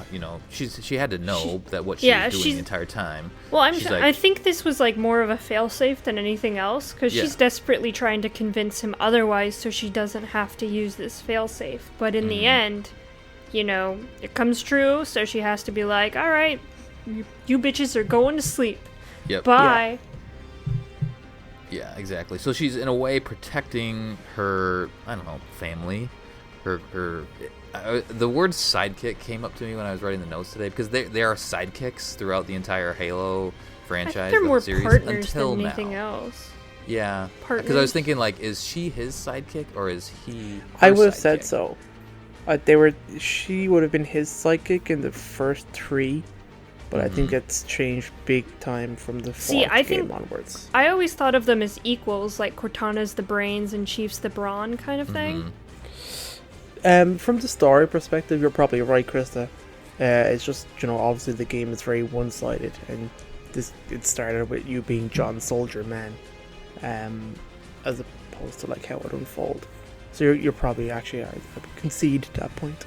she had to know that what she was doing the entire time. Well, I think this was like more of a failsafe than anything else, because she's desperately trying to convince him otherwise so she doesn't have to use this failsafe. But in the end, it comes true, so she has to be like, all right, you bitches are going to sleep. Yep. Bye. Yeah, exactly. So she's in a way protecting her, I don't know, family. The word sidekick came up to me when I was writing the notes today, because they are sidekicks throughout the entire Halo franchise. I think they're more series, partners until than anything now. else. Yeah, because I was thinking, like, is she his sidekick or is he? I would have said so. She would have been his sidekick in the first 3, but I think it's changed big time from the 4th game onwards. I always thought of them as equals, like Cortana's the brains and Chief's the brawn kind of thing. From the story perspective, you're probably right, Krista. It's just, obviously the game is very one-sided, and it started with you being John Soldier Man, as opposed to like how it unfold. So you're probably actually, I concede that point.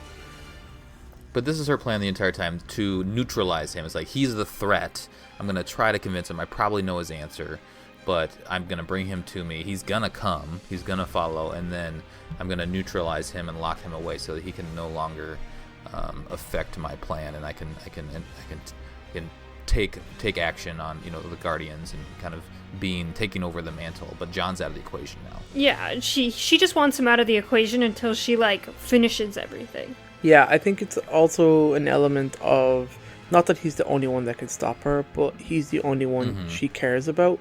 But this is her plan the entire time, to neutralize him. It's like, he's the threat. I'm going to try to convince him. I probably know his answer, but I'm going to bring him to me. He's going to come. He's going to follow. And then I'm going to neutralize him and lock him away so that he can no longer affect my plan. And I can take action on, the Guardians and kind of taking over the mantle. But John's out of the equation now. Yeah, she just wants him out of the equation until she finishes everything. Yeah, I think it's also an element of, not that he's the only one that can stop her, but he's the only one she cares about.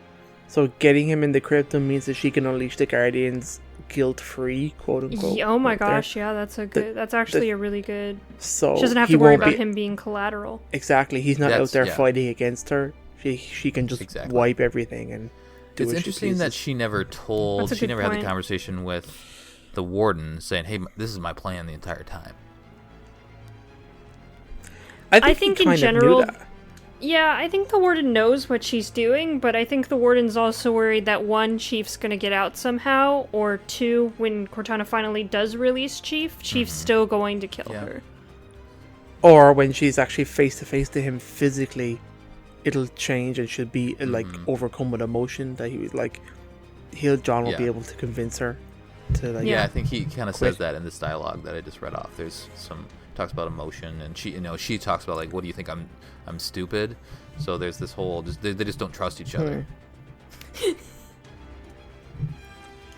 So getting him in the cryptum means that she can unleash the Guardians guilt-free, quote-unquote. Oh my gosh, yeah, that's actually a really good... So she doesn't have to worry about him being collateral. Exactly, he's not out there fighting against her. She can just wipe everything and do It's interesting that she never had the conversation with the Warden saying, hey, this is my plan the entire time. I think in general, yeah, I think the Warden knows what she's doing, but I think the Warden's also worried that 1, Chief's gonna get out somehow, or 2, when Cortana finally does release Chief's still going to kill her. Or when she's actually face to face to him physically, it'll change and she'll be overcome with emotion that he was like, John will be able to convince her to I think he kind of says that in this dialogue that I just read off. There's some talks about emotion, and she talks about, like, what do you think, I'm stupid? So there's this whole they just don't trust each other.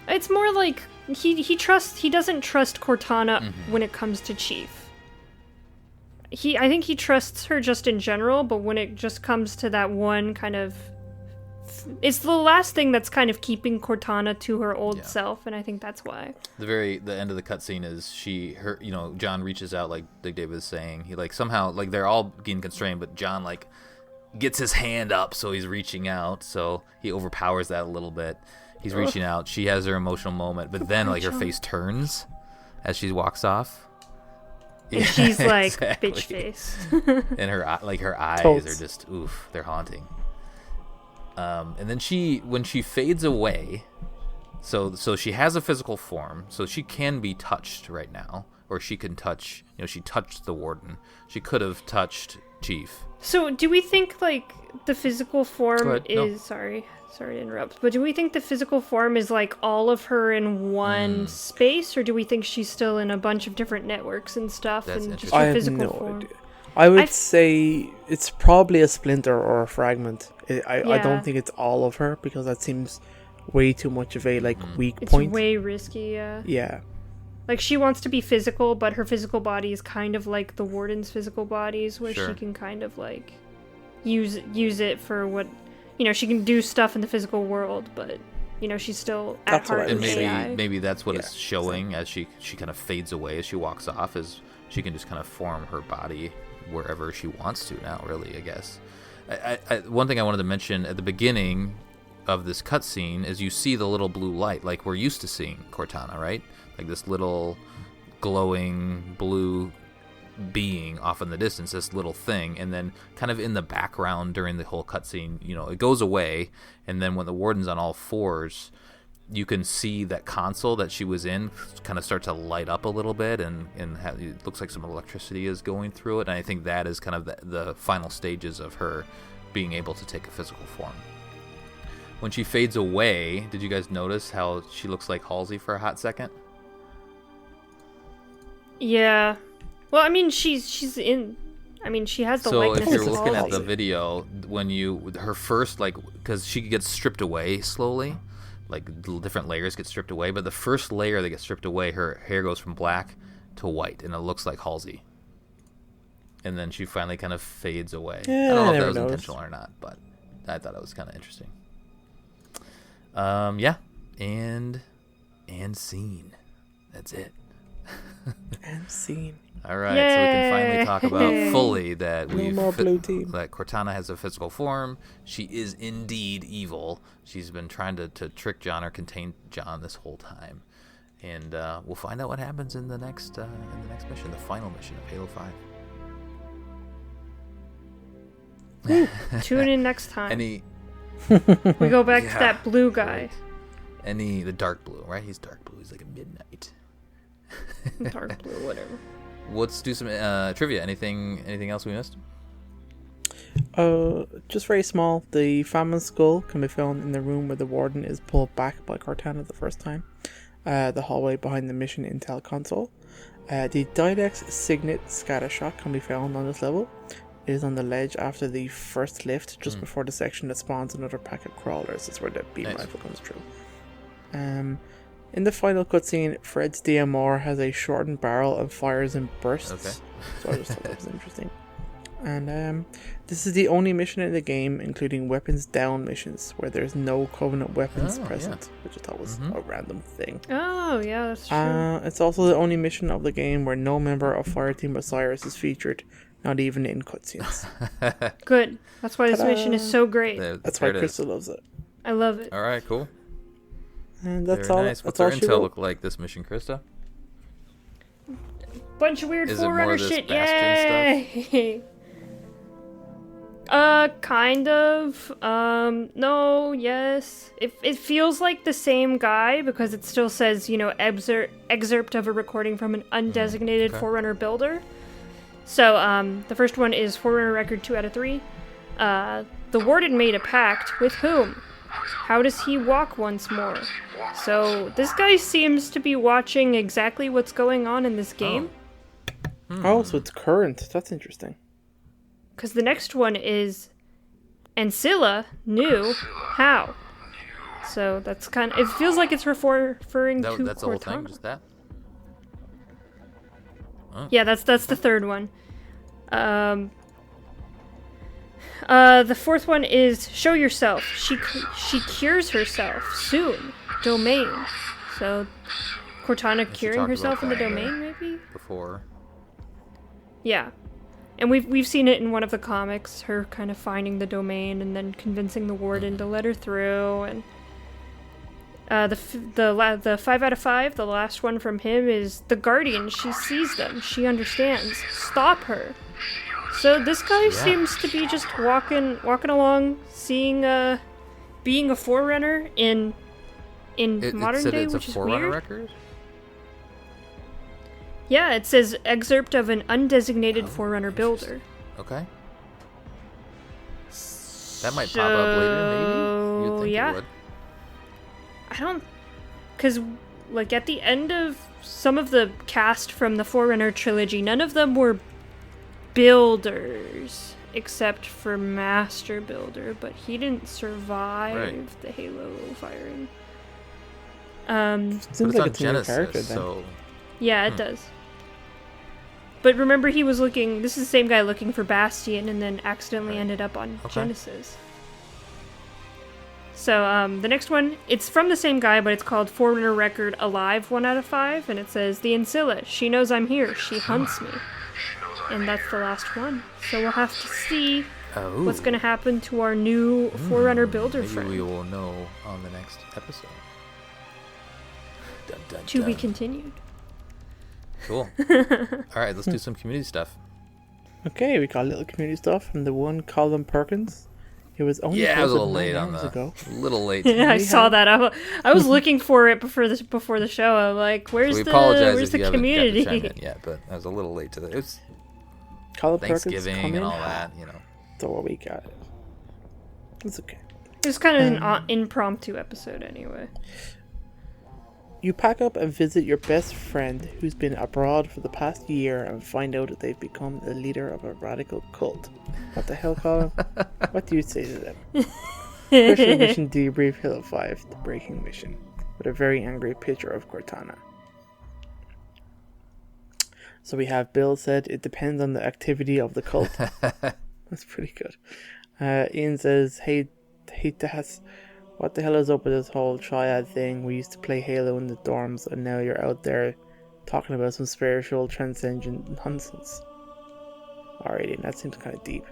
It's more like he doesn't trust Cortana when it comes to Chief. I think he trusts her just in general, but when it just comes to that one kind of, it's the last thing that's kind of keeping Cortana to her old self, and I think that's why. The end of the cutscene is John reaches out, like David was saying. He somehow they're all getting constrained, but John gets his hand up, so he's reaching out. So he overpowers that a little bit. He's reaching out. She has her emotional moment, but then like her face turns as she walks off. And she's like, exactly. bitch face. And her eyes Totes. are just they're haunting. And then when she fades away, so she has a physical form, so she can be touched right now, or she can touch. She touched the warden. She could have touched Chief. So do we think like the physical form Go ahead. is No. sorry to interrupt, but do we think the physical form is like all of her in one space, or do we think she's still in a bunch of different networks and stuff? That's and just interesting. I her have physical no form? idea. I would I've- say it's probably a splinter or a fragment. I Yeah. don't think it's all of her, because that seems way too much of a weak It's point. way risky, yeah. Yeah. Like she wants to be physical, but her physical body is kind of like the warden's physical bodies, where Sure. she can kind of like use it for what she can do stuff in the physical world, but she's still at That's what heart I And an was AI. maybe that's what Yeah, it's showing as she kind of fades away as she walks off, is she can just kind of form her body wherever she wants to now, really, I guess. One thing I wanted to mention at the beginning of this cutscene is you see the little blue light, like we're used to seeing Cortana, right? Like this little glowing blue being off in the distance, this little thing, and then kind of in the background during the whole cutscene, it goes away, and then when the warden's on all fours, you can see that console that she was in kind of start to light up a little bit, and it looks like some electricity is going through it, and I think that is kind of the final stages of her being able to take a physical form. When she fades away, did you guys notice how she looks like Halsey for a hot second? Yeah. Well, I mean, she's in. I mean, she has the So likeness if you're of looking at the Halsey. video, when her first, because she gets stripped away slowly, like different layers get stripped away, but the first layer that gets stripped away, her hair goes from black to white, and it looks like Halsey. And then she finally kind of fades away. Yeah, I don't know I if that never was noticed. intentional or not, but I thought it was kind of interesting. Yeah, and scene. That's it. And scene. All right, so we can finally talk about Yay. fully that No more blue team. that Cortana has a physical form. She is indeed evil. She's been trying to trick John or contain John this whole time, and we'll find out what happens in the next mission, the final mission of Halo 5. Tune in next time. Any We go back to Yeah, that blue guy. right. The dark blue, right? He's dark blue. He's like a midnight. Dark blue, whatever. Let's do some trivia. Anything else we missed? Just very small. The famine skull can be found in the room where the warden is pulled back by Cortana the first time. The hallway behind the mission intel console. The Dydex Signet scatter shot can be found on this level. It is on the ledge after the first lift, just before the section that spawns another pack of crawlers. That's where the beam Nice. rifle comes through. In the final cutscene, Fred's DMR has a shortened barrel and fires in bursts. Okay. So I just thought that was interesting. And this is the only mission in the game, including weapons down missions, where there's no Covenant weapons Oh, present, which I thought was a random thing. Oh, yeah, that's true. It's also the only mission of the game where no member of Fireteam Osiris is featured, not even in cutscenes. Good. That's why this Ta-da. mission is so great. That's There why it is. Crystal loves it. I love it. All right, cool. And that's Very all. nice. What's That's our all she intel wrote. look like this mission, Krista? Bunch of weird Is it more Forerunner of this shit. Bastion Yay! Kind of. No, yes. It feels like the same guy because it still says, excerpt of a recording from an undesignated okay. Forerunner builder. So, the first one is Forerunner record 2 out of 3. The warden made a pact with whom? How does he walk once more? So, this guy seems to be watching exactly what's going on in this game. Oh, so it's current. That's interesting. Because the next one is Ancilla knew how. So that's kind of... It feels like it's referring to That's the whole thing, Cortana. just that? Yeah, that's the third one. The fourth one is show yourself. She cures herself soon. Domain. So Cortana curing talked herself in about the that, domain, maybe? Before. Yeah. And we've seen it in one of the comics, her kind of finding the domain and then convincing the warden to let her through. And the 5 out of 5, the last one from him, is the Guardian. She sees them. She understands. Stop her. So this guy seems to be just walking along, seeing being a Forerunner in modern day, it's which a is Forerunner weird. record? Yeah, it says excerpt of an undesignated Forerunner builder. Okay. That might pop up later, maybe? You'd think it would. I don't... Because, like, at the end of some of the cast from the Forerunner trilogy, none of them were builders, except for Master Builder, but he didn't survive the Halo firing. Seems like it's a new character, so... Yeah, it does. But remember, he was looking... This is the same guy looking for Bastion and then accidentally ended up on Genesis. So, the next one, it's from the same guy, but it's called Forerunner Record Alive 1 out of 5, and it says, The Ancilla, she knows I'm here, she hunts me. And that's the last one. So we'll have to see what's going to happen to our new Forerunner builder friend. Maybe we will know on the next episode. Dun, dun, To be dun. continued. Cool. Alright, let's do some community stuff. Okay, we got a little community stuff from the one Colin Perkins. It was only I was a little posted late 9 on hours the... ago. A little late. Yeah, I saw that. I was looking for it before the show. I'm like, where's apologize the if you community? haven't got to chime in yet, but I was a little late to the... It was Colin Perkins Thanksgiving and all that, you know. So what we got. It's okay. It was kind of an impromptu episode anyway. You pack up and visit your best friend who's been abroad for the past year and find out that they've become the leader of a radical cult. What the hell, Colin? What do you say to them? Special mission debrief Halo 5, the breaking mission, with a very angry picture of Cortana. So we have Bill said it depends on the activity of the cult. That's pretty good. Ian says, hey Tas, what the hell is up with this whole triad thing? We used to play Halo in the dorms and now you're out there talking about some spiritual transcendent nonsense. Alright, Ian, that seems kind of deep.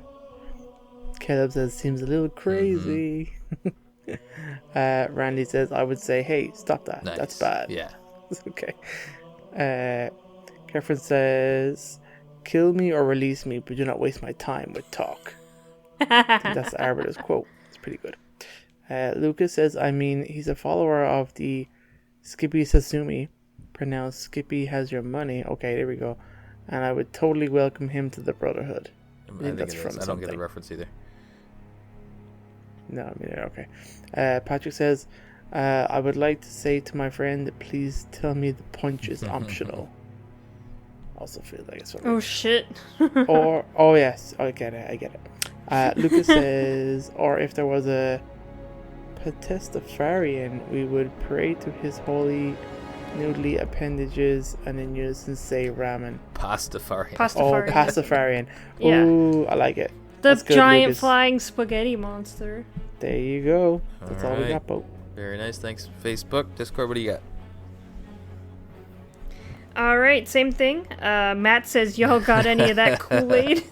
Caleb says, seems a little crazy. Randy says, I would say, hey, stop that. Nice. That's bad. Yeah. It's okay. Catherine says, kill me or release me, but do not waste my time with talk. I think that's the Arbiter's quote. It's pretty good. Lucas says, I mean, he's a follower of the Skippy Sasumi, pronounced Skippy has your money. Okay, there we go. And I would totally welcome him to the Brotherhood. I think that's it from is. I don't something. get the reference either. No, I mean, okay. Patrick says, I would like to say to my friend, please tell me the punch is optional. Also feel like it's Oh shit. oh yes, I get it. Lucas says, or if there was a Pastafarian, we would pray to his holy noodly appendages and in unison say ramen. Pastafarian. Oh, Pastafarian. Yeah. Ooh, I like it. The That's good, giant Lucas. flying spaghetti monster. There you go. That's all we Alright. got, Bo. Very nice. Thanks, Facebook. Discord, what do you got? Alright, same thing. Matt says, y'all got any of that Kool-Aid?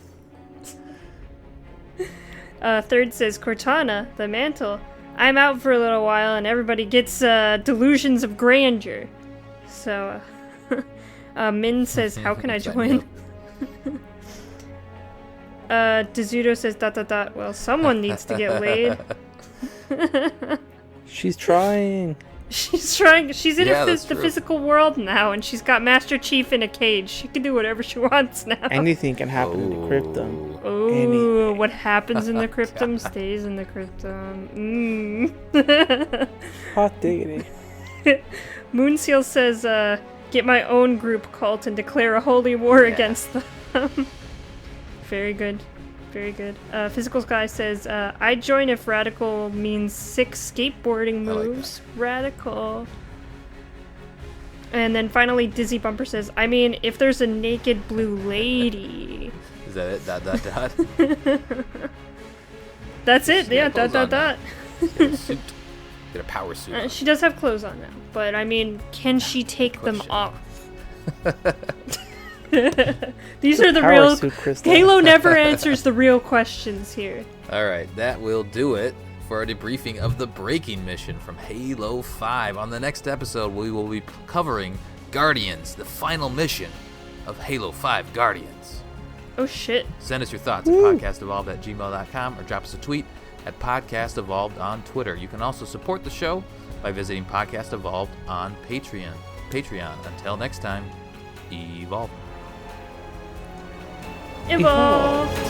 Third says, Cortana, the mantle. I'm out for a little while and everybody gets delusions of grandeur. So, Min says, how can I join? Dezudo says, ... Well, someone needs to get laid. She's trying. She's trying. She's in Yeah, the that's true. physical world now, and she's got Master Chief in a cage. She can do whatever she wants now. Anything can happen in the cryptum. Oh, anything. what happens in the cryptum stays in the cryptum. Mm. Hot diggity. Moonseal says, get my own group cult and declare a holy war against them. Very good. Very good. Physical Sky says, I'd join if radical means 6 skateboarding moves. Radical. And then finally, Dizzy Bumper says, I mean, if there's a naked blue lady. Is that it? That's it. Yeah, Get a suit. Get a power suit. on. She does have clothes on now. But, I mean, can she take them Question. off? These are the Power real. suit crystal. Halo never answers the real questions here. All right, that will do it for our debriefing of the Breaking mission from Halo 5. On the next episode, we will be covering Guardians, the final mission of Halo 5 Guardians. Oh shit. Send us your thoughts at podcastevolved@gmail.com or drop us a tweet at podcastevolved on Twitter. You can also support the show by visiting Podcast Evolved on Patreon. Until next time, evolve. Evolve.